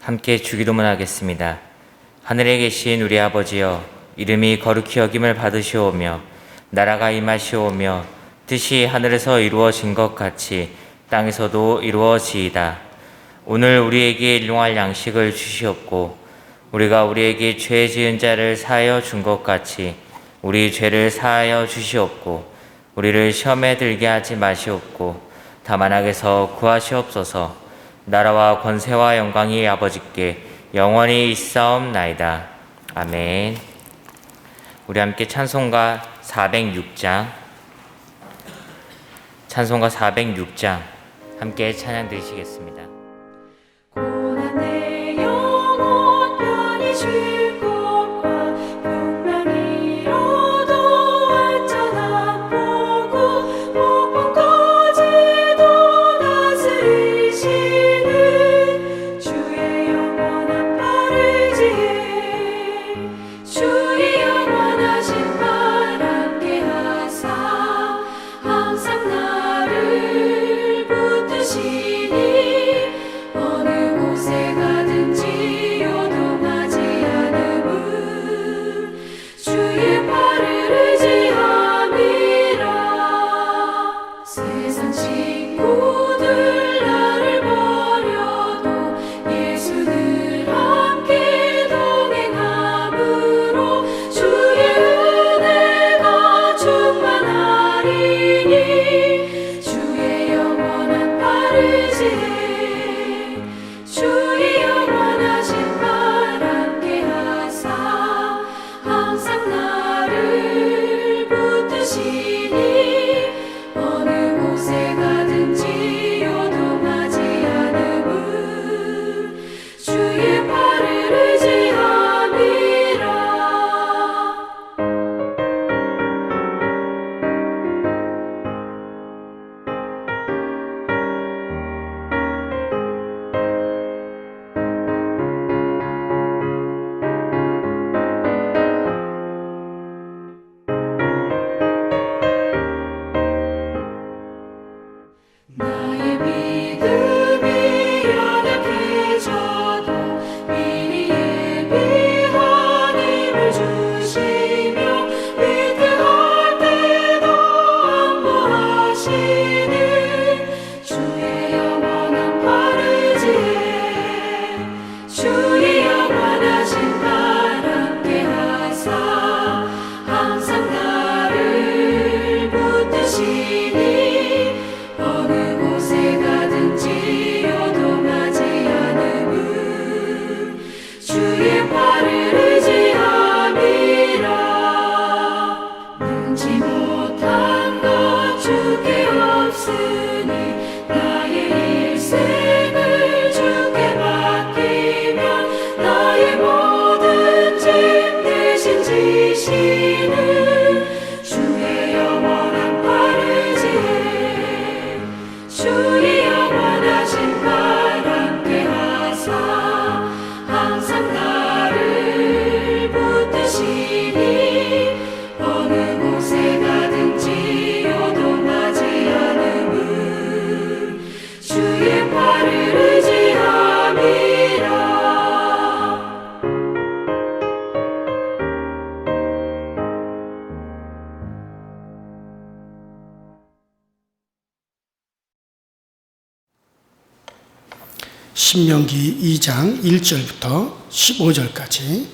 함께 주기도문 하겠습니다. 하늘에 계신 우리 아버지여, 이름이 거룩히 여김을 받으시오며 나라가 임하시오며 뜻이 하늘에서 이루어진 것 같이 땅에서도 이루어지이다. 오늘 우리에게 일용할 양식을 주시옵고 우리가 우리에게 죄 지은 자를 사하여 준 것 같이 우리 죄를 사하여 주시옵고 우리를 시험에 들게 하지 마시옵고 다만 악에서 구하시옵소서. 나라와 권세와 영광이 아버지께 영원히 있사옵나이다. 아멘. 우리 함께 찬송가 406장 함께 찬양 드리시겠습니다. 고난 내 영혼 편히 쉴 곳과 분명히 이뤄도 완전한 보고 목번까지도 다스리시는 주의 영원한 팔을 지혜 주의 영원하신 팔 함께 하사 항상 나를 붙드시니 어느 곳에 가든지 요동하지 않음은 주의 팔을 의지함이라. 세상 친구들 나를 버려도 예수 늘 함께 동행함으로 주의 은혜가 충만하리니 주의 영원한 팔을 지혜 주의 영원하신 팔 함께 하사 항상 나를 붙드시니 어느 곳에 가든지 요동하지 않음은 주의 팔을 의지함이라. 나의 믿음이 연약해져도 미리 예비한 힘을 주시며 위태할 때도 안보하시는 주의 영원한 팔을 지혜 주의 영원하신 팔 함께 하사 항상 나를 붙드시니 어느 곳에 가든지 요동하지 않음은 주의 팔을 의지함이라. 능지 못한 것 주께 없으니 나의 일생을 주께 맡기면 나의 모든 짐 대신 지시는 주의 영원한 팔을 지혜 주의 영원하신 팔 함께 하사 항상 나를 붙드시니 어느 곳에 가든지 요동하지 않음은 주의 팔을 의지함이라. 신명기 2장 1절부터 15절까지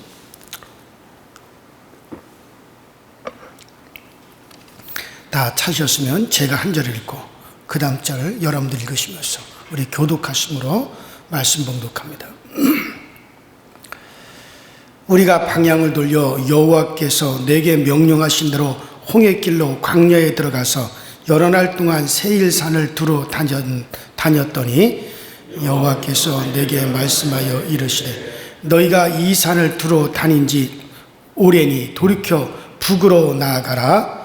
다 찾으셨으면 제가 한 절을 읽고 그 다음 절을 여러분들 읽으시면서 우리 교독하심으로 말씀 봉독합니다. 우리가 방향을 돌려 여호와께서 내게 명령하신 대로 홍해길로 광야에 들어가서 여러 날 동안 세일산을 두루 다녔더니 여호와께서 내게 말씀하여 이르시되 너희가 이 산을 두루 다닌 지 오래니 돌이켜 북으로 나아가라.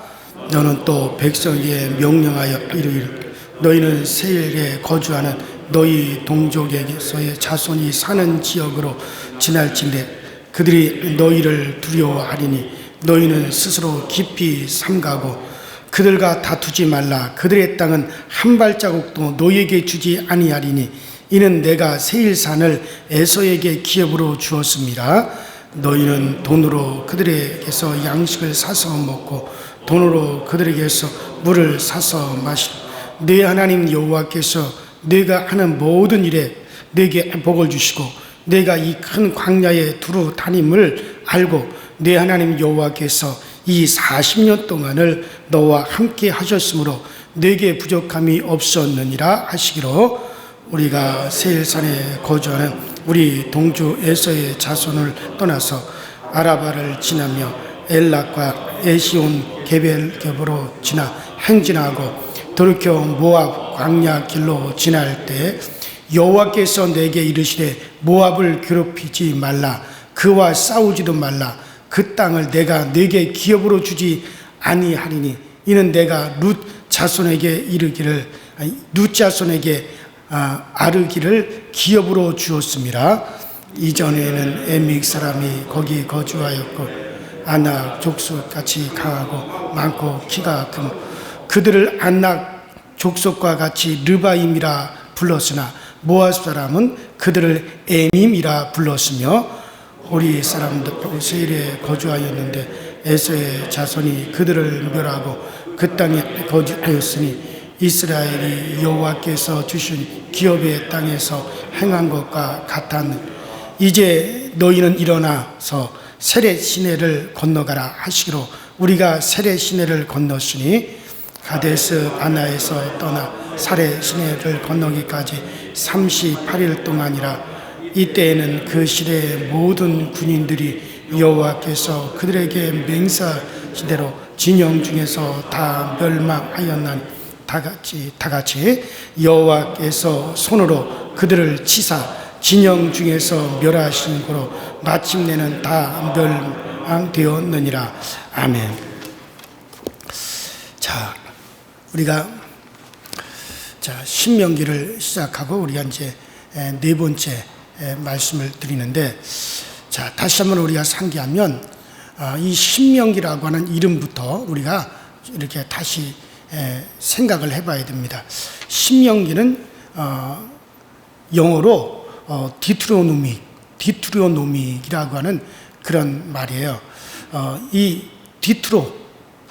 너는 또 백성에게 명령하여 이르기를 너희는 세일에 거주하는 너희 동족에게서의 자손이 사는 지역으로 지날진대 그들이 너희를 두려워하리니 너희는 스스로 깊이 삼가고 그들과 다투지 말라. 그들의 땅은 한 발자국도 너희에게 주지 아니하리니 이는 내가 세일산을 에서에게 기업으로 주었습니다. 너희는 돈으로 그들에게서 양식을 사서 먹고 돈으로 그들에게서 물을 사서 마시라. 네 하나님 여호와께서 네가 하는 모든 일에 네게 복을 주시고 네가 이 큰 광야에 두루 다님을 알고 네 하나님 여호와께서 이 40년 동안을 너와 함께 하셨으므로 네게 부족함이 없었느니라 하시기로, 우리가 세일산에 거주하는 우리 동주 에서의 자손을 떠나서 아라바를 지나며 엘락과 에시온 게벨겹으로 지나 행진하고 돌이켜 모압 광야 길로 지날 때 여호와께서 내게 이르시되 모압을 괴롭히지 말라, 그와 싸우지도 말라. 그 땅을 내가 네게 기업으로 주지 아니하리니 이는 내가 룻 자손에게 아르기를 기업으로 주었습니다. 이전에는 에믹 사람이 거기 거주하였고 아낙 족속같이 강하고 많고 키가 큰 그들을 아낙 족속과 같이 르바임이라 불렀으나 모압 사람은 그들을 에밈이라 불렀으며 우리 사람들 세일에 거주하였는데 에서의 자손이 그들을 멸하고 그 땅에 거주하였으니 이스라엘이 여호와께서 주신 기업의 땅에서 행한 것과 같았는 이제 너희는 일어나서 세렛 시내를 건너가라 하시기로, 우리가 세렛 시내를 건넜으니 가데스 바나에서 떠나 사렛 시내를 건너기까지 38일 동안이라. 이때에는 그 시대의 모든 군인들이 여호와께서 그들에게 맹세하시대로 진영 중에서 다 멸망하였나니 다 같이 여호와께서 손으로 그들을 치사 진영 중에서 멸하신 거로 마침내는 다 멸망되었느니라. 아멘. 자, 우리가 신명기를 시작하고 우리가 이제 네 번째 말씀을 드리는데, 자, 다시 한번 우리가 상기하면 이 신명기라고 하는 이름부터 우리가 이렇게 다시 생각을 해봐야 됩니다. 신명기는 영어로 디트로노믹이라고 하는 그런 말이에요. 이 디트로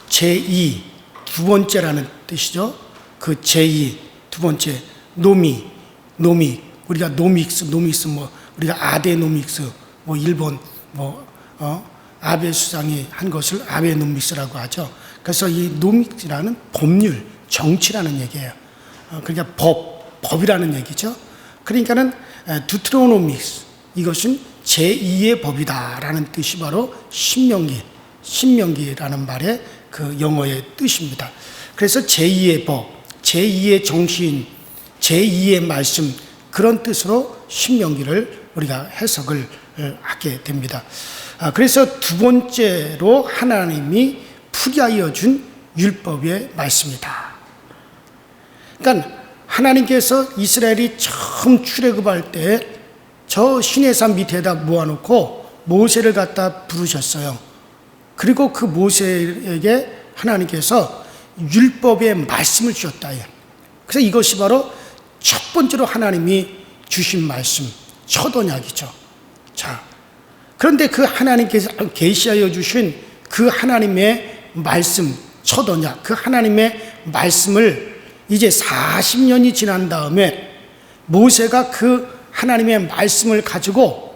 제2 두 번째라는 뜻이죠. 그 제2 두 번째 노미 우리가 노믹스 뭐 우리가 아데노믹스 뭐 일본 아베 수상이 한 것을 아베노믹스라고 하죠. 그래서 이 노믹이라는 법률, 정치라는 얘기예요. 그러니까 법이라는 얘기죠. 그러니까는 두트로노믹스, 이것은 제2의 법이다라는 뜻이 바로 신명기라는 말의 그 영어의 뜻입니다. 그래서 제2의 법, 제2의 정신, 제2의 말씀, 그런 뜻으로 신명기를 우리가 해석을 하게 됩니다. 그래서 두 번째로 하나님이 풀이하여 준 율법의 말씀이다. 그러니까 하나님께서 이스라엘이 처음 출애굽할 때 저 시내산 밑에다 모아놓고 모세를 갖다 부르셨어요. 그리고 그 모세에게 하나님께서 율법의 말씀을 주셨다. 그래서 이것이 바로 첫 번째로 하나님이 주신 말씀, 첫 언약이죠. 자, 그런데 그 하나님께서 계시하여 주신 그 하나님의 말씀, 첫 언약, 그 하나님의 말씀을 이제 40년이 지난 다음에 모세가 그 하나님의 말씀을 가지고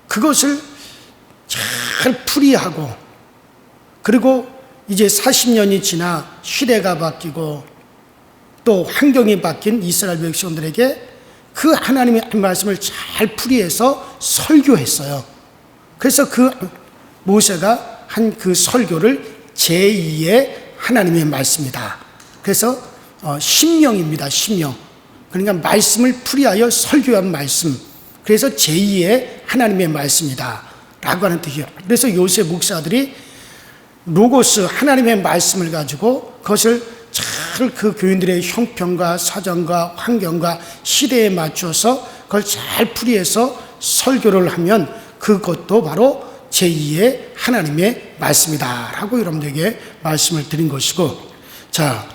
그것을 잘 풀이하고, 그리고 이제 40년이 지나 시대가 바뀌고 또 환경이 바뀐 이스라엘 백성들에게 그 하나님의 말씀을 잘 풀이해서 설교했어요. 그래서 그 모세가 한 그 설교를 제2의 하나님의 말씀이다. 그래서 신명입니다. 신명. 그러니까 말씀을 풀이하여 설교한 말씀. 그래서 제2의 하나님의 말씀이다 라고 하는 뜻이에요. 그래서 요새 목사들이 로고스, 하나님의 말씀을 가지고 그것을 잘 그 교인들의 형편과 사정과 환경과 시대에 맞춰서 그걸 잘 풀이해서 설교를 하면 그것도 바로 제2의 하나님의 말씀이다 라고 여러분들에게 말씀을 드린 것이고, 자,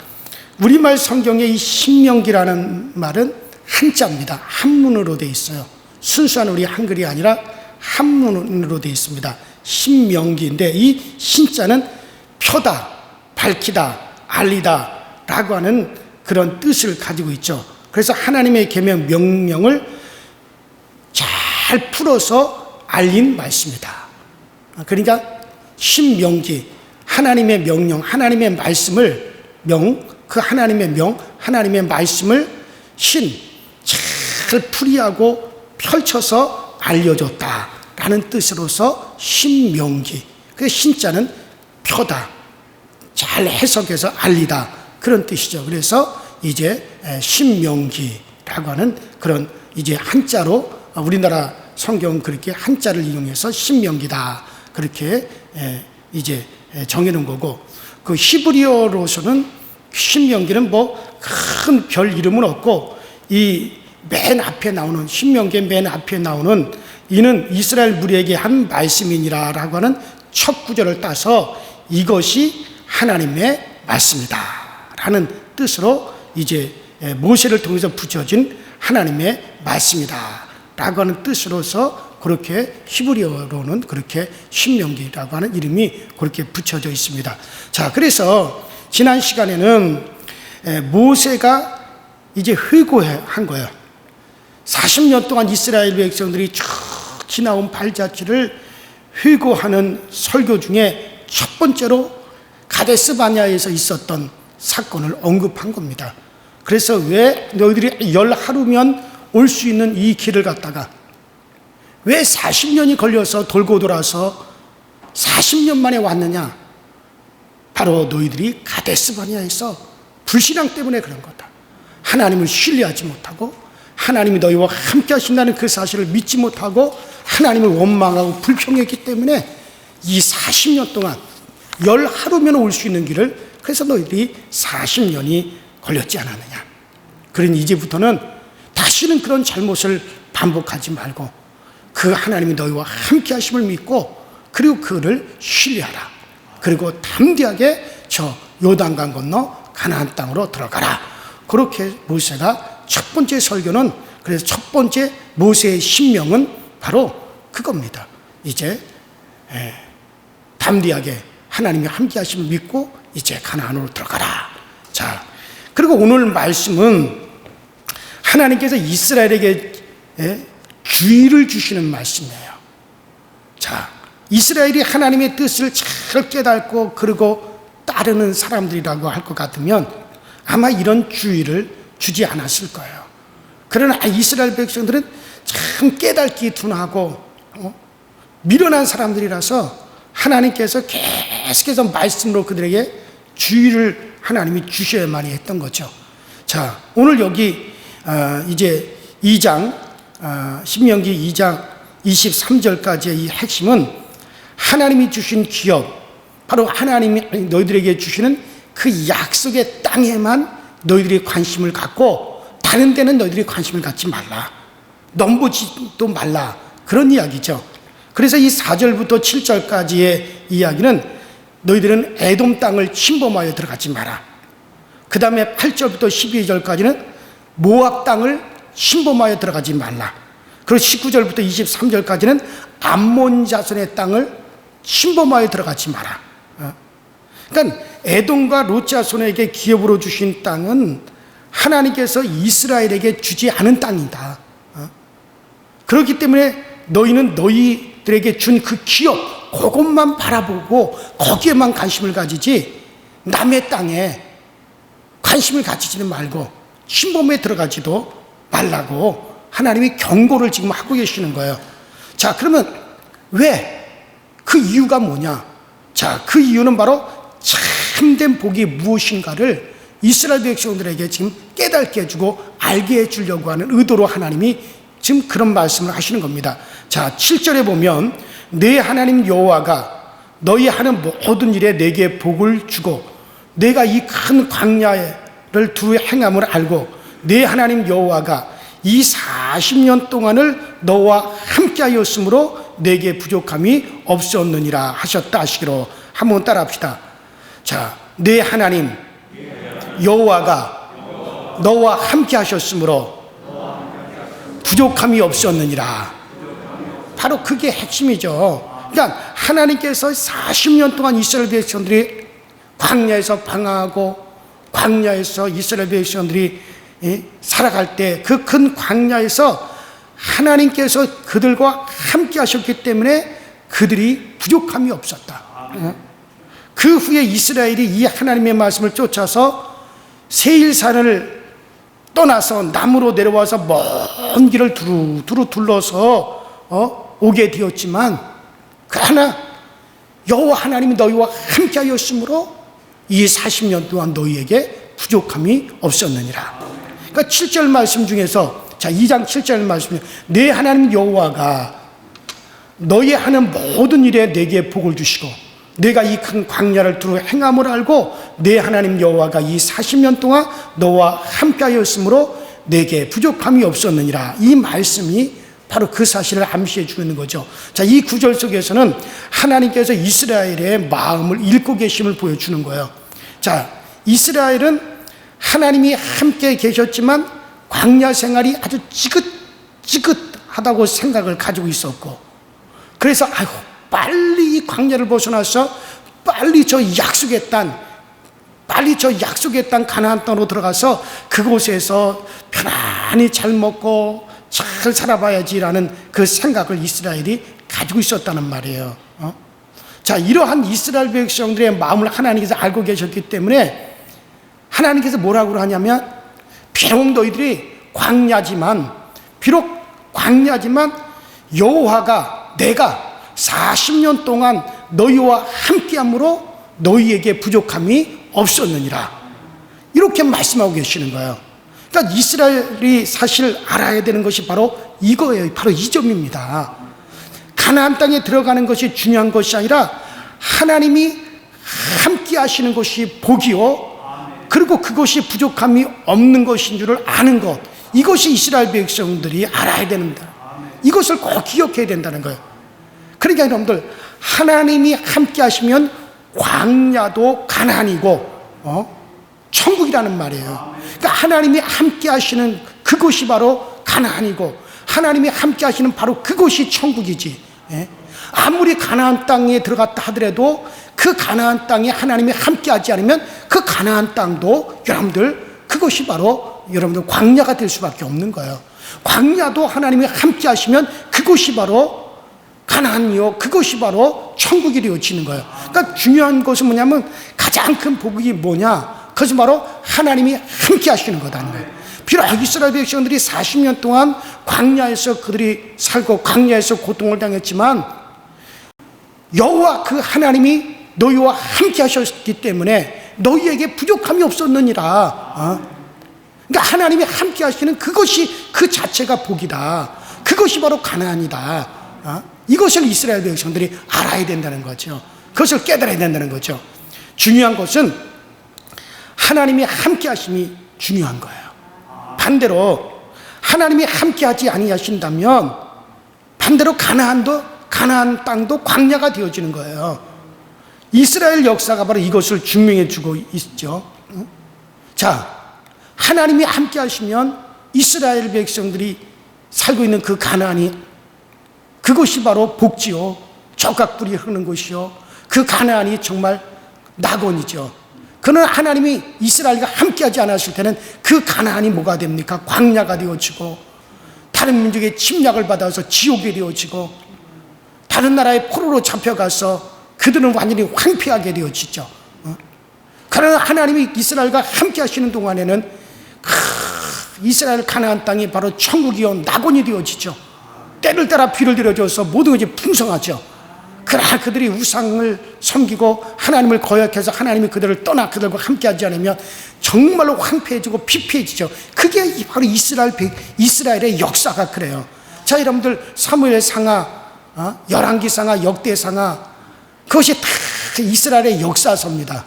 우리말 성경의 이 신명기라는 말은 한자입니다. 한문으로 되어 있어요. 순수한 우리 한글이 아니라 한문으로 되어 있습니다. 신명기인데 이 신자는 펴다, 밝히다, 알리다 라고 하는 그런 뜻을 가지고 있죠. 그래서 하나님의 계명, 명령을 잘 풀어서 알린 말씀이다. 그러니까 신명기, 하나님의 명령, 하나님의 말씀을 그 하나님의 하나님의 말씀을 잘 풀이하고 펼쳐서 알려줬다라는 뜻으로서 신명기. 그 신자는 펴다, 잘 해석해서 알리다 그런 뜻이죠. 그래서 이제 신명기라고 하는 그런 이제 한자로 우리나라 성경 그렇게 한자를 이용해서 신명기다 그렇게 이제 정해놓은 거고, 그 히브리어로서는 신명기는 뭐 큰 별 이름은 없고 이 맨 앞에 나오는 신명기 맨 앞에 나오는 이는 이스라엘 무리에게 한 말씀이니라라고 하는 첫 구절을 따서 이것이 하나님의 말씀이다라는 뜻으로 이제 모세를 통해서 붙여진 하나님의 말씀이다라고 하는 뜻으로서 그렇게 히브리어로는 그렇게 신명기라고 하는 이름이 그렇게 붙여져 있습니다. 자, 그래서 지난 시간에는 모세가 이제 회고한 거예요. 40년 동안 이스라엘 백성들이 쭉 지나온 발자취를 회고하는 설교 중에 첫 번째로 가데스 바네아에서 있었던 사건을 언급한 겁니다. 그래서 왜 너희들이 10하루면 올 수 있는 이 길을 갖다가 왜 40년이 걸려서 돌고 돌아서 40년 만에 왔느냐? 바로 너희들이 가데스 바네아에서 불신앙 때문에 그런 거다. 하나님을 신뢰하지 못하고 하나님이 너희와 함께 하신다는 그 사실을 믿지 못하고 하나님을 원망하고 불평했기 때문에 이 40년 동안 10하루면 올 수 있는 길을, 그래서 너희들이 40년이 걸렸지 않았느냐. 그러니 이제부터는 다시는 그런 잘못을 반복하지 말고 그 하나님이 너희와 함께 하심을 믿고 그리고 그를 신뢰하라. 그리고 담대하게 저 요단강 건너 가나안 땅으로 들어가라. 그렇게 모세가 첫 번째 설교는, 그래서 첫 번째 모세의 신명은 바로 그겁니다. 이제 담대하게 하나님이 함께 하심을 믿고 이제 가나안으로 들어가라. 자, 그리고 오늘 말씀은 하나님께서 이스라엘에게 주의를 주시는 말씀이에요. 자, 이스라엘이 하나님의 뜻을 잘 깨닫고 그리고 따르는 사람들이라고 할 것 같으면 아마 이런 주의를 주지 않았을 거예요. 그러나 이스라엘 백성들은 참 깨닫기 둔하고 미련한 사람들이라서 하나님께서 계속해서 말씀으로 그들에게 주의를 하나님이 주셔야만이 했던 거죠. 자, 오늘 여기 이제 2장 신명기 2장 23절까지의 이 핵심은 하나님이 주신 기업, 바로 하나님이 너희들에게 주시는 그 약속의 땅에만 너희들이 관심을 갖고 다른 데는 너희들이 관심을 갖지 말라. 넘보지도 말라. 그런 이야기죠. 그래서 이 4절부터 7절까지의 이야기는 너희들은 에돔 땅을 침범하여 들어가지 마라. 그 다음에 8절부터 12절까지는 모압 땅을 침범하여 들어가지 말라. 그리고 19절부터 23절까지는 암몬 자손의 땅을 침범하여 들어가지 마라. 그러니까 에돔과 롯 자손에게 기업으로 주신 땅은 하나님께서 이스라엘에게 주지 않은 땅이다. 그렇기 때문에 너희는 너희들에게 준 그 기업, 그것만 바라보고 거기에만 관심을 가지지 남의 땅에 관심을 가지지는 말고 침범에 들어가지도 말라고 하나님이 경고를 지금 하고 계시는 거예요. 자, 그러면 왜? 그 이유가 뭐냐? 자, 그 이유는 바로 참된 복이 무엇인가를 이스라엘 백성들에게 지금 깨닫게 해주고 알게 해주려고 하는 의도로 하나님이 지금 그런 말씀을 하시는 겁니다. 자, 7절에 보면 내 하나님 여호와가 너희 하는 모든 일에 내게 복을 주고 내가 이 큰 광야를 두루 행함을 알고 내 하나님 여호와가 이 40년 동안을 너와 함께 하였으므로 내게 부족함이 없었느니라 하셨다 하시기로 한번 따라 합시다. 자, 내 하나님 여호와가 너와 함께 하셨으므로 부족함이 없었느니라. 바로 그게 핵심이죠. 그러니까 하나님께서 40년 동안 이스라엘 백성들이 광야에서 방황하고 광야에서 이스라엘 백성들이 살아갈 때 그 큰 광야에서 하나님께서 그들과 함께 하셨기 때문에 그들이 부족함이 없었다. 그 후에 이스라엘이 이 하나님의 말씀을 쫓아서 세일산을 떠나서 남으로 내려와서 먼 길을 두루 둘러서 오게 되었지만, 그러나 여호와 하나님이 너희와 함께 하였으므로 이 40년 동안 너희에게 부족함이 없었느니라. 그러니까 7절 말씀 중에서, 자, 2장 7절 말씀 중에 내 하나님 여호와가 너희 하는 모든 일에 내게 복을 주시고 내가 이 큰 광야를 두루 행함을 알고 내 하나님 여호와가 이 40년 동안 너와 함께 하였으므로 내게 부족함이 없었느니라. 이 말씀이 바로 그 사실을 암시해 주는 거죠. 자, 이 구절 속에서는 하나님께서 이스라엘의 마음을 읽고 계심을 보여주는 거예요. 자, 이스라엘은 하나님이 함께 계셨지만 광야 생활이 아주 지긋지긋하다고 생각을 가지고 있었고, 그래서 아이고 빨리 이 광야를 벗어나서 빨리 저 약속의 땅 가나안 땅으로 들어가서 그곳에서 편안히 잘 먹고 잘 살아봐야지라는 그 생각을 이스라엘이 가지고 있었다는 말이에요. 자, 이러한 이스라엘 백성들의 마음을 하나님께서 알고 계셨기 때문에 하나님께서 뭐라고 하냐면, 비록 광야지만 여호와가 내가 40년 동안 너희와 함께함으로 너희에게 부족함이 없었느니라. 이렇게 말씀하고 계시는 거예요. 그러니까 이스라엘이 사실 알아야 되는 것이 바로 이거예요. 바로 이 점입니다. 가나안 땅에 들어가는 것이 중요한 것이 아니라 하나님이 함께 하시는 것이 복이요, 그리고 그것이 부족함이 없는 것인 줄을 아는 것, 이것이 이스라엘 백성들이 알아야 됩니다. 이것을 꼭 기억해야 된다는 거예요. 그러니까 여러분들, 하나님이 함께 하시면 광야도 가나안이고 천국이라는 말이에요. 그러니까 하나님이 함께 하시는 그곳이 바로 가나안이고 하나님이 함께 하시는 바로 그곳이 천국이지. 아무리 가나안 땅에 들어갔다 하더라도 그 가나안 땅에 하나님이 함께 하지 않으면 그 가나안 땅도 여러분들 그것이 바로 여러분들 광야가 될 수밖에 없는 거예요. 광야도 하나님이 함께 하시면 그곳이 바로 가나안이요, 그것이 바로 천국이 되어지는 거예요. 그러니까 중요한 것은 뭐냐면, 가장 큰 복이 뭐냐, 그것이 바로 하나님이 함께 하시는 거다는 거예요. 비록 이스라엘 백성들이 40년 동안 광야에서 그들이 살고 광야에서 고통을 당했지만 여호와 그 하나님이 너희와 함께 하셨기 때문에 너희에게 부족함이 없었느니라. 그러니까 하나님이 함께 하시는 그것이 그 자체가 복이다. 그것이 바로 가나안이다. 이것을 이스라엘 백성들이 알아야 된다는 거죠. 그것을 깨달아야 된다는 거죠. 중요한 것은 하나님이 함께 하심이 중요한 거예요. 반대로 하나님이 함께 하지 아니하신다면 반대로 가나안 땅도 광야가 되어지는 거예요. 이스라엘 역사가 바로 이것을 증명해 주고 있죠. 자, 하나님이 함께 하시면 이스라엘 백성들이 살고 있는 그 가나안이, 그것이 바로 복지요, 적각불이 흐르는 곳이요, 그 가나안이 정말 낙원이죠. 그러나 하나님이 이스라엘과 함께하지 않았을 때는 그 가나안이 뭐가 됩니까? 광야가 되어지고 다른 민족의 침략을 받아서 지옥이 되어지고 다른 나라의 포로로 잡혀가서 그들은 완전히 황폐하게 되어지죠. 그러나 하나님이 이스라엘과 함께하시는 동안에는 이스라엘 가나안 땅이 바로 천국이요, 낙원이 되어지죠. 때를 따라 비를 들여줘서 모든 것이 풍성하죠. 그러나 그들이 우상을 섬기고 하나님을 거역해서 하나님이 그들을 떠나 그들과 함께하지 않으면 정말로 황폐해지고 피폐해지죠. 그게 바로 이스라엘의 역사가 그래요. 자, 여러분들 사무엘상하, 열왕기상하, 역대상하, 그것이 다 이스라엘의 역사서입니다.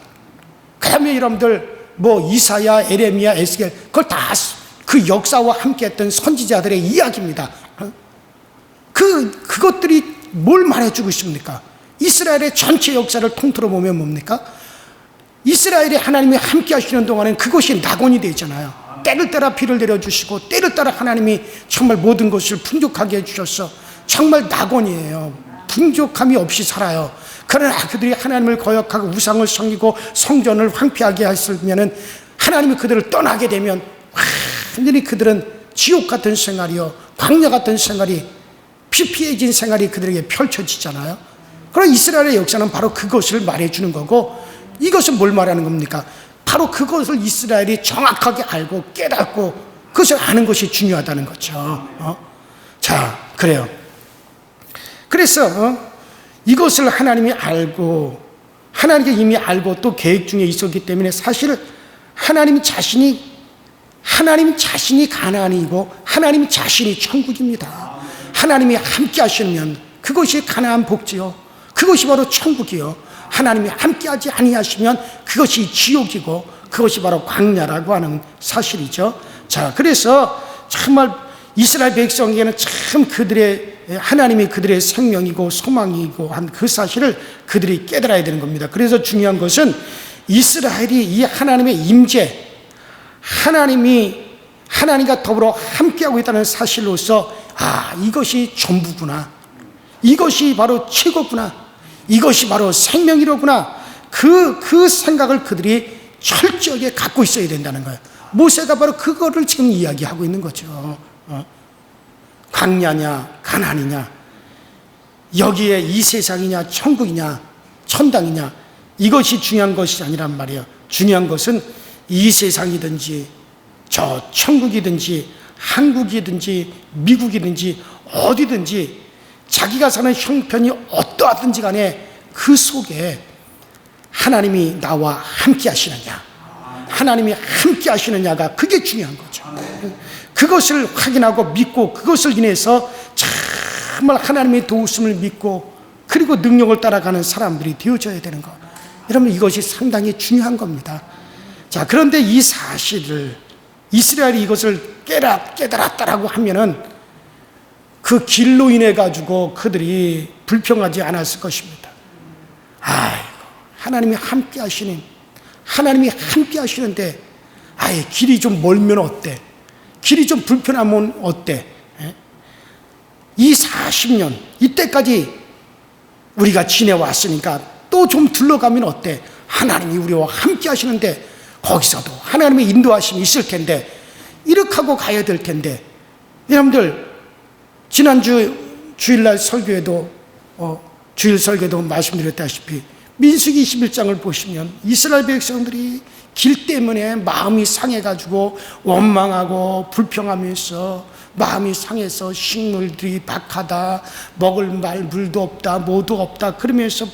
그다음에 여러분들 이사야, 에레미야, 에스겔, 그걸 다 그 역사와 함께했던 선지자들의 이야기입니다. 그것들이 뭘 말해주고 있습니까? 이스라엘의 전체 역사를 통틀어 보면 뭡니까? 이스라엘의 하나님이 함께 하시는 동안엔 그것이 낙원이 되잖아요. 때를 따라 비를 내려주시고 때를 따라 하나님이 정말 모든 것을 풍족하게 해주셔서 정말 낙원이에요. 풍족함이 없이 살아요. 그러나 그들이 하나님을 거역하고 우상을 섬기고 성전을 황폐하게 했으면 하나님이 그들을 떠나게 되면 완전히 그들은 지옥 같은 생활이요, 광야 같은 생활이, 피폐해진 생활이 그들에게 펼쳐지잖아요. 그럼 이스라엘의 역사는 바로 그것을 말해주는 거고, 이것은 뭘 말하는 겁니까? 바로 그것을 이스라엘이 정확하게 알고 깨닫고 그것을 아는 것이 중요하다는 거죠. 자, 그래요. 그래서 이것을 하나님이 알고, 하나님께 이미 알고 또 계획 중에 있었기 때문에 사실 하나님 자신이 가나안이고 하나님 자신이 천국입니다. 하나님이 함께 하시면 그것이 가나안 복지요, 그것이 바로 천국이요. 하나님이 함께하지 아니하시면 그것이 지옥이고 그것이 바로 광야라고 하는 사실이죠. 자, 그래서 정말 이스라엘 백성에게는 참 하나님이 그들의 생명이고 소망이고 한 그 사실을 그들이 깨달아야 되는 겁니다. 그래서 중요한 것은 이스라엘이 이 하나님의 임재, 하나님과 더불어 함께하고 있다는 사실로서, 이것이 전부구나, 이것이 바로 최고구나, 이것이 바로 생명이로구나, 그 생각을 그들이 철저하게 갖고 있어야 된다는 거예요. 모세가 바로 그거를 지금 이야기하고 있는 거죠. 광야냐 가나안이냐, 여기에 이 세상이냐 천국이냐 천당이냐, 이것이 중요한 것이 아니란 말이에요. 중요한 것은 이 세상이든지 저 천국이든지 한국이든지 미국이든지 어디든지 자기가 사는 형편이 어떠하든지 간에 그 속에 하나님이 나와 함께 하시느냐, 하나님이 함께 하시느냐가 그게 중요한 거죠. 그것을 확인하고 믿고 그것을 인해서 정말 하나님의 도우심을 믿고 그리고 능력을 따라가는 사람들이 되어져야 되는 것. 여러분, 이것이 상당히 중요한 겁니다. 자, 그런데 이 사실을 이스라엘이 이것을 깨달았다라고 하면은 그 길로 인해 가지고 그들이 불평하지 않았을 것입니다. 아이고, 하나님이 함께 하시는데 아예 길이 좀 멀면 어때? 길이 좀 불편하면 어때? 이 40년 이때까지 우리가 지내왔으니까 또 좀 둘러가면 어때? 하나님이 우리와 함께 하시는데 거기서도 하나님의 인도하심이 있을 텐데 이렇게 하고 가야 될 텐데. 여러분들, 지난주 주일 설교도 말씀드렸다시피 민수기 21장을 보시면 이스라엘 백성들이 길 때문에 마음이 상해가지고 원망하고 불평하면서 마음이 상해서 식물들이 박하다, 먹을 물도 없다, 뭐도 없다 그러면서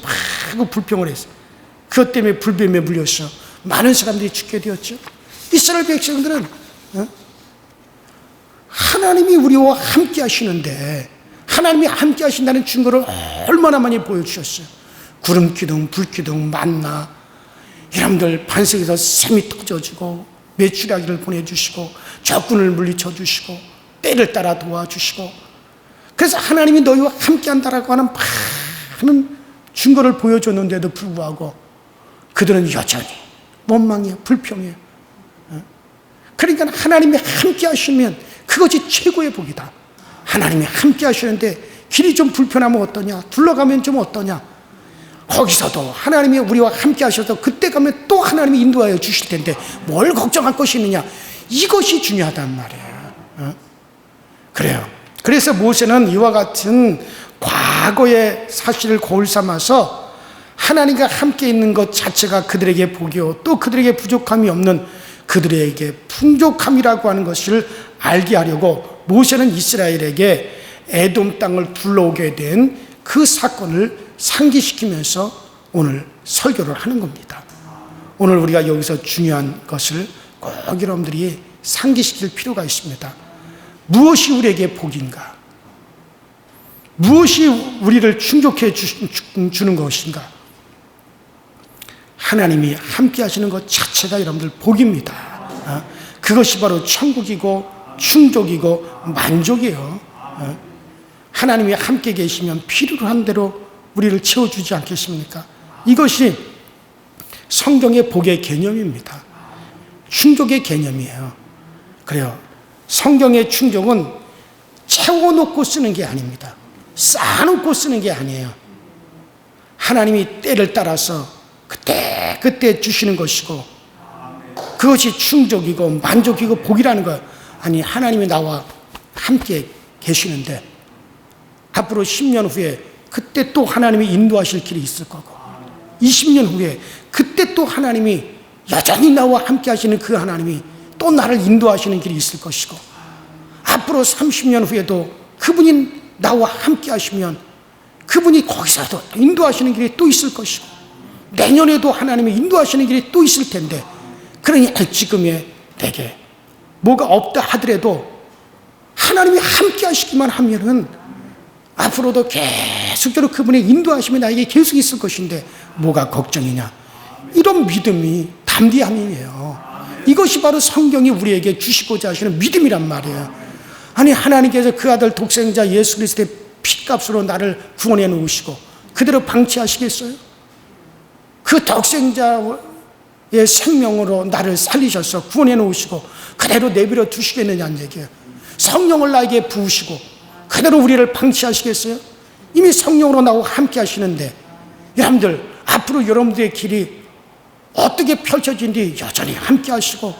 막 불평을 했어요. 그것 때문에 불뱀에 물려서 많은 사람들이 죽게 되었죠. 이스라엘 백성들은 하나님이 우리와 함께 하시는데, 하나님이 함께 하신다는 증거를 얼마나 많이 보여주셨어요. 구름 기둥, 불 기둥, 만나, 여러분들 반석에서 샘이 터져주고 메추라기를 보내주시고 적군을 물리쳐 주시고 때를 따라 도와주시고, 그래서 하나님이 너희와 함께한다라고 하는 많은 증거를 보여줬는데도 불구하고 그들은 여전히 원망해요, 불평해요. 그러니까 하나님이 함께 하시면 그것이 최고의 복이다. 하나님이 함께 하시는데 길이 좀 불편하면 어떠냐, 둘러가면 좀 어떠냐, 거기서도 하나님이 우리와 함께 하셔서 그때 가면 또 하나님이 인도하여 주실 텐데 뭘 걱정할 것이 있느냐, 이것이 중요하단 말이에요. 그래요. 그래서 모세는 이와 같은 과거의 사실을 거울 삼아서 하나님과 함께 있는 것 자체가 그들에게 복이요, 또 그들에게 부족함이 없는 그들에게 풍족함이라고 하는 것을 알게 하려고 모세는 이스라엘에게 에돔 땅을 둘러오게 된 그 사건을 상기시키면서 오늘 설교를 하는 겁니다. 오늘 우리가 여기서 중요한 것을 꼭 여러분들이 상기시킬 필요가 있습니다. 무엇이 우리에게 복인가? 무엇이 우리를 충족해 주는 것인가? 하나님이 함께 하시는 것 자체가 여러분들 복입니다. 그것이 바로 천국이고 충족이고 만족이에요. 하나님이 함께 계시면 필요로 한 대로 우리를 채워주지 않겠습니까? 이것이 성경의 복의 개념입니다. 충족의 개념이에요. 그래요. 성경의 충족은 채워놓고 쓰는 게 아닙니다. 쌓아놓고 쓰는 게 아니에요. 하나님이 때를 따라서 그때 주시는 것이고, 그것이 충족이고 만족이고 복이라는 거. 아니, 하나님이 나와 함께 계시는데 앞으로 10년 후에 그때 또 하나님이 인도하실 길이 있을 거고, 20년 후에 그때 또 하나님이 여전히 나와 함께 하시는 그 하나님이 또 나를 인도하시는 길이 있을 것이고, 앞으로 30년 후에도 그분이 나와 함께 하시면 그분이 거기서도 인도하시는 길이 또 있을 것이고, 내년에도 하나님이 인도하시는 길이 또 있을 텐데, 그러니 지금의 내게 뭐가 없다 하더라도 하나님이 함께 하시기만 하면은 앞으로도 계속적으로 그분의 인도하심이 나에게 계속 있을 것인데 뭐가 걱정이냐. 이런 믿음이 담대함이에요. 이것이 바로 성경이 우리에게 주시고자 하시는 믿음이란 말이에요. 아니, 하나님께서 그 아들 독생자 예수 그리스도의 핏값으로 나를 구원해 놓으시고 그대로 방치하시겠어요? 그 독생자의 생명으로 나를 살리셔서 구원해 놓으시고 그대로 내버려 두시겠느냐는 얘기예요. 성령을 나에게 부으시고 그대로 우리를 방치하시겠어요? 이미 성령으로 나와 함께 하시는데, 여러분들 앞으로 여러분들의 길이 어떻게 펼쳐진지 여전히 함께 하시고,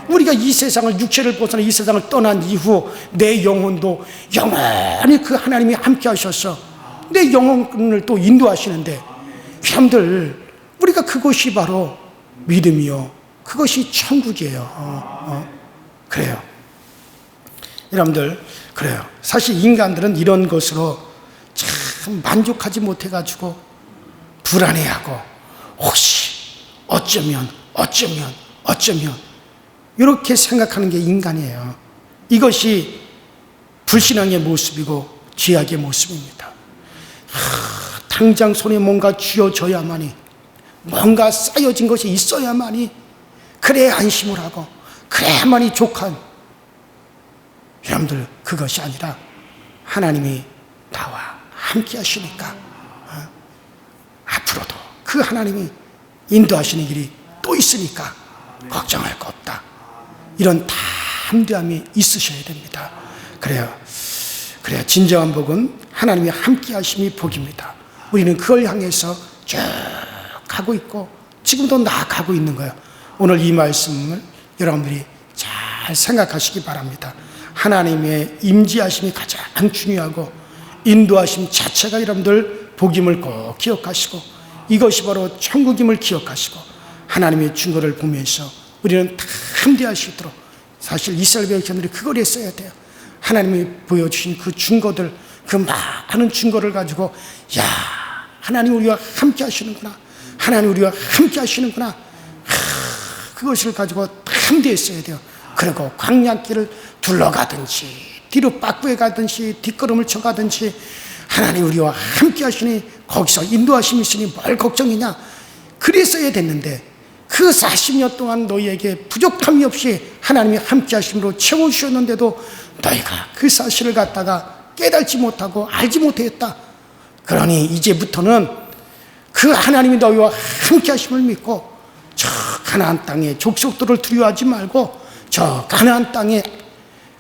우리가 이 세상을, 육체를 벗어나 이 세상을 떠난 이후 내 영혼도 영원히 그 하나님이 함께 하셔서 내 영혼을 또 인도하시는데, 여러분들 우리가 그것이 바로 믿음이요, 그것이 천국이에요. 그래요. 여러분들, 그래요. 사실 인간들은 이런 것으로 참 만족하지 못해가지고 불안해하고, 혹시 어쩌면 이렇게 생각하는 게 인간이에요. 이것이 불신앙의 모습이고 죄악의 모습입니다. 당장 손에 뭔가 쥐어져야만이, 뭔가 쌓여진 것이 있어야만이, 그래야 안심을 하고 그래야만이 족한. 여러분들, 그것이 아니라 하나님이 나와 함께 하시니까 앞으로도 그 하나님이 인도하시는 길이 또 있으니까 걱정할 거 없다. 이런 담대함이 있으셔야 됩니다. 그래야 진정한 복은 하나님이 함께 하심이 복입니다. 우리는 그걸 향해서 쭉 가고 있고 지금도 나아가고 있는 거예요. 오늘 이 말씀을 여러분들이 잘 생각하시기 바랍니다. 하나님의 임재하심이 가장 중요하고 인도하심 자체가 여러분들 복임을 꼭 기억하시고, 이것이 바로 천국임을 기억하시고, 하나님의 증거를 보면서 우리는 담대할 수 있도록, 사실 이스라엘 백성들이 그걸 했어야 돼요. 하나님이 보여주신 그 증거들, 그 많은 증거를 가지고, 야, 하나님 우리와 함께 하시는구나, 하나님 우리와 함께 하시는구나, 그것을 가지고 담대했어야 돼요. 그리고 광야길을 둘러가든지 뒤로 빠꾸에 가든지 뒷걸음을 쳐가든지 하나님 우리와 함께 하시니 거기서 인도하심이 있으니 뭘 걱정이냐, 그랬어야 됐는데, 그 40년 동안 너희에게 부족함이 없이 하나님이 함께 하심으로 채워주셨는데도 너희가 그 사실을 갖다가 깨닫지 못하고 알지 못했다. 그러니 이제부터는 그 하나님이 너희와 함께 하심을 믿고 저 가나안 땅의 족속들을 두려워하지 말고 저 가나안 땅에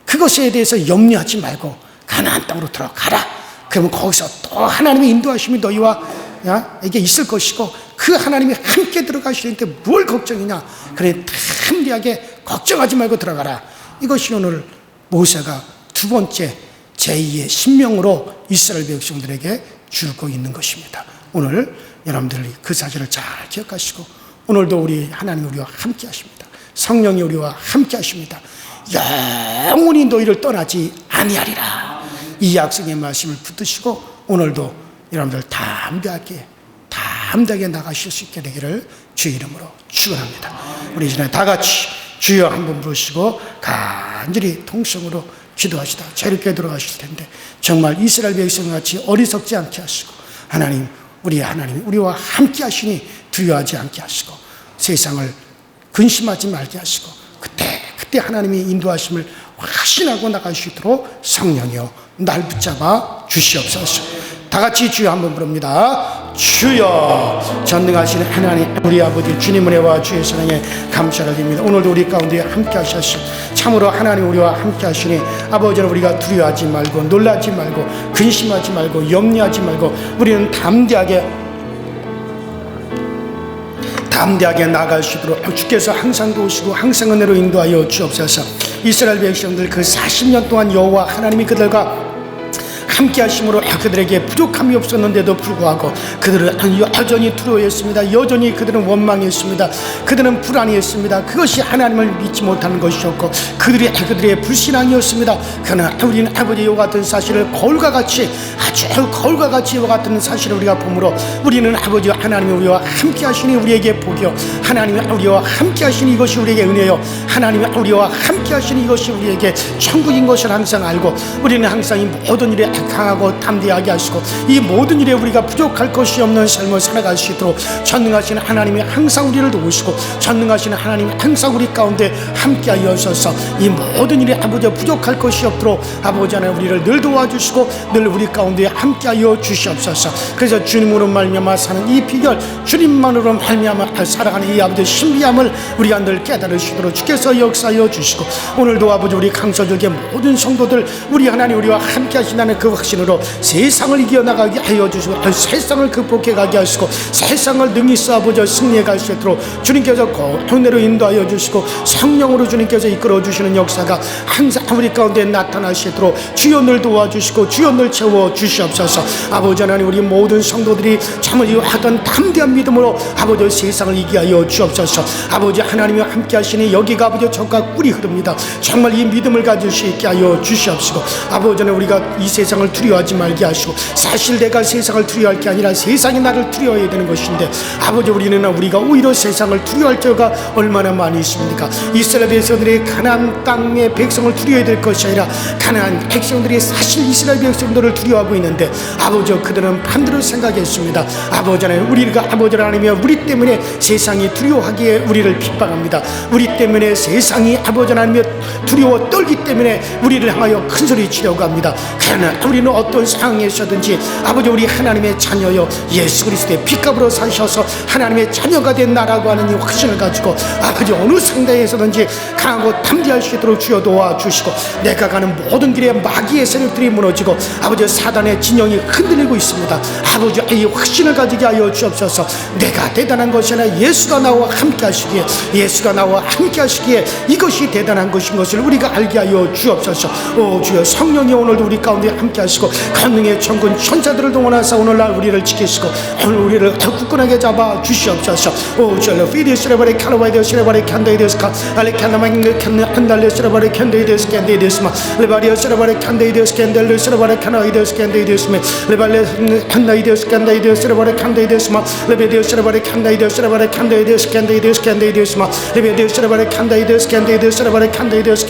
그것에 대해서 염려하지 말고 가나안 땅으로 들어가라. 그러면 거기서 또 하나님의 인도하심이 너희와 이게 있을 것이고, 그 하나님이 함께 들어가시는데 뭘 걱정이냐. 그래, 담대하게 걱정하지 말고 들어가라. 이것이 오늘 모세가 두 번째 제2의 신명으로 이스라엘 백성들에게 주고 있는 것입니다. 오늘 여러분들이 그 사실을 잘 기억하시고, 오늘도 우리 하나님 우리와 함께 하십니다. 성령이 우리와 함께 하십니다. 영원히 너희를 떠나지 아니하리라. 이 약속의 말씀을 붙드시고 오늘도 여러분들 담대하게 나가실 수 있게 되기를 주 이름으로 축원합니다. 우리 이제 다 같이 주여 한번 부르시고 간절히 통성으로 기도하시다 자유롭게 들어가실 텐데, 정말 이스라엘 백성같이 어리석지 않게 하시고, 하나님 우리와 함께 하시니 두려워하지 않게 하시고, 세상을 근심하지 말게 하시고, 그때 하나님이 인도하심을 확신하고 나갈 수 있도록 성령이여 날 붙잡아 주시옵소서. 다 같이 주여 한번 부릅니다. 주여. 전능하신 하나님 우리 아버지 주님 은혜와 주의 사랑에 감사를 드립니다. 오늘도 우리 가운데 함께 하셨습니다. 참으로 하나님 우리와 함께 하시니 아버지는 우리가 두려워하지 말고 놀라지 말고 근심하지 말고 염려하지 말고 우리는 담대하게 나아갈 수 있도록 주께서 항상 도우시고 항상 은혜로 인도하여 주옵소서. 이스라엘 백성들 그 40년 동안 여호와 하나님이 그들과 함께 하심으로 그들에게 부족함이 없었는데도 불구하고 그들은 여전히 두려워했습니다. 여전히 그들은 원망했습니다. 그들은 불안했습니다. 그것이 하나님을 믿지 못하는 것이었고 그들의 불신앙이었습니다. 그러나 우리는 아버지 이와 같은 사실을 거울과 같이 아주 거울과 같이 이와 같은 사실을 우리가 보므로 우리는 아버지 하나님이 우리와 함께 하시니 우리에게 복이요 하나님이 우리와 함께 하시니 이것이 우리에게 은혜요 하나님이 우리와 함께 하시니 이것이 우리에게 천국인 것을 항상 알고 우리는 항상 이 모든 일에 강하고 담대하게 하시고 이 모든 일에 우리가 부족할 것이 없는 삶을 살아갈 수 있도록 전능하신 하나님이 항상 우리를 도우시고 전능하신 하나님이 항상 우리 가운데 함께하여 주셔서 이 모든 일에 아버지 부족할 것이 없도록 아버지 하나님 우리를 늘 도와주시고 늘 우리 가운데 함께하여 주시옵소서. 그래서 주님으로 말미암아 사는 이 비결 주님만으로 말미암아 살아가는 이 아버지 신비함을 우리가 늘 깨달을 수 있도록 주께서 역사하여 주시고 오늘도 아버지 우리 강서족의 모든 성도들 우리 하나님 우리와 함께 하신다는 그 확신으로 세상을 이겨나가게 하여 주시고 세상을 극복해 가게 하시고 세상을 능히 싸워보자 승리해 갈 수 있도록 주님께서 은혜로 인도하여 주시고 성령으로 주님께서 이끌어 주시는 역사가 항상 우리 가운데 나타나시도록 주여 늘 도와주시고 주여 늘 채워 주시옵소서. 아버지 하나님 우리 모든 성도들이 참으로 하던 담대한 믿음으로 아버지 세상을 이기게 하여 주옵소서. 아버지 하나님이 함께 하시니 여기가 아버지 적과 꿀이 흐릅니다. 정말 이 믿음을 가질 수 있게 하여 주시옵시고 아버지 하나님 우리가 이 세상을 두려워하지 말게 하시고 사실 내가 세상을 두려워할 게 아니라 세상이 나를 두려워해야 되는 것인데 아버지 우리가 오히려 세상을 두려워할 자가 얼마나 많이 있습니까? 이스라엘 백성들이 가나안 땅의 백성을 두려워해야 될 것이 아니라 가나안 백성들이 사실 이스라엘 백성들을 두려워하고 있는데 아버지 그들은 반대로 생각했습니다. 아버지 하나님 우리가 아버지 하나님이여 우리 때문에 세상이 두려워하기에 우리를 핍박합니다. 우리 때문에 세상이 아버지 하나님이여 두려워 떨기 때문에 우리를 향하여 큰소리 치려고 합니다. 그러나 우리는 어떤 상황에서든지 아버지 우리 하나님의 자녀여 예수 그리스도의 피값으로 사셔서 하나님의 자녀가 된 나라고 하는 이 확신을 가지고 아버지 어느 상대에서든지 강하고 담대할 수 있도록 주여 도와주시고 내가 가는 모든 길에 마귀의 세력들이 무너지고 아버지 사단의 진영이 흔들리고 있습니다. 아버지 이 확신을 가지게 하여 주옵소서. 내가 대단한 것이 아니라 예수가 나와 함께 하시기에 예수가 나와 함께 하시기에 이것이 대단한 것인 것을 우리가 알게 하여 주옵소서. 오 주여 성령이 오늘도 우리 가운데 함께 하시고 권능의 천군 천사들을 동원하사 오늘날 우리를 지키시고 오늘 우리를 굳건하게 잡아 주시옵소서. 오 주여 피디스레바레 칼로바이데 스레바레 칸데이데스카 알레칸나마잉 칸달레 스레바레 칸데이데스 칸데이데스마 레바리오 스레바레 칸데이데스 칸델레 스레바레 카나이데스 칸데이데스메 레발레 칸나이데스 칸데이데스 스레바레 칸데이데스마 레베디오 스레바레 칸데이데스 스레바레 칸데이데스 칸데이데스 칸데이데스마 레베디오 스레바레 칸데이데스 칸데이데스 스레바레 칸데이데스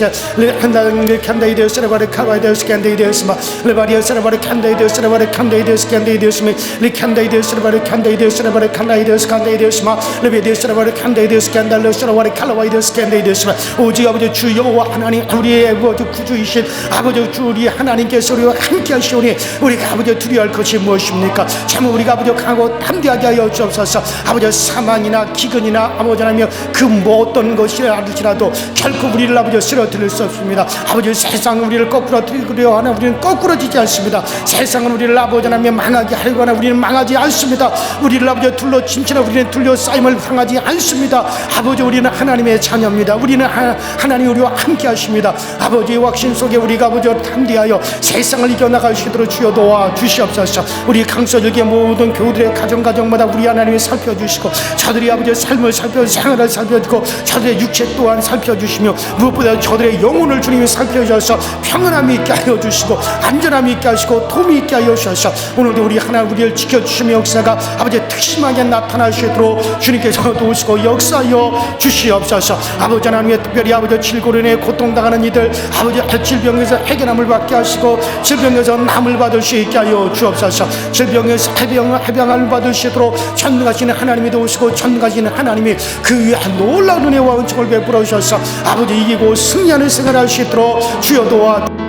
칸데이데스 스레바레 카바이데스 칸데이데스마 레바리오 스레바레 칸데이데스 스레바레 칸데이데스 칸데이데스메 리칸데이데스 스레바레 칸데이데스 스레바레 칸나이데스 칸데이데스마 레베디오 스레바레 칸데이데스 칸달레 스레바레 칼라바이데스 칸데이데스마 오직 아버지 주 여호와 하나님 우리의 아버지 구주이신 아버지 주 우리 하나님께서 우리와 함께 하시오니 우리가 아버지 두려워할 것이 무엇입니까? 참 우리가 아버지 강하고 담대하게 하여 주옵소서. 아버지 사망이나 기근이나 아버지 하나님 그 어떤 것이라도 결코 우리를 아버지 쓰러뜨릴 수 없습니다. 아버지 세상은 우리를 거꾸로 들이려 하나 우리는 거꾸로지지 않습니다. 세상은 우리를 아버지 하나님 망하게 하려고 하나 우리는 망하지 않습니다. 우리를 아버지 둘러 침체나 우리는 둘러싸임을 당하지 않습니다. 아버지 우리는 하나님의 자녀입니다. 우리는 하나님 우리와 함께 하십니다. 아버지의 확신 속에 우리가 아버지 담대하여 세상을 이겨나갈 수 있도록 주여 도와 주시옵소서. 우리 강서역의 모든 교우들의 가정마다 우리 하나님이 살펴주시고 저들이 아버지 삶을 생활을 살펴주고 저들의 육체 또한 살펴주시며 무엇보다 저들의 영혼을 주님이 살펴주셔서 평안함이 있게 하여 주시고 안전함이 있게 하시고 도움이 있게 하여 주셔서 오늘도 우리 하나님 우리를 지켜주시며 역사가 아버지 특심하게 나타나시도록 주님께서 도우시고 역사하여 주시옵소서. 아버지 하나님의 특별히 아버지 질고른에 고통당하는 이들 아버지 질병에서 해결함을 받게 하시고 질병에서 남을 받을 수 있게 하여 주옵소서. 질병에서 해병을 받을 수 있도록 전능하시는 하나님이 도우시고 전능하시는 하나님이 그 위에 놀라운 은혜와 은총을 베풀어 주셔서 아버지 이기고 승리하는 생활을 할 수 있도록 주여 도와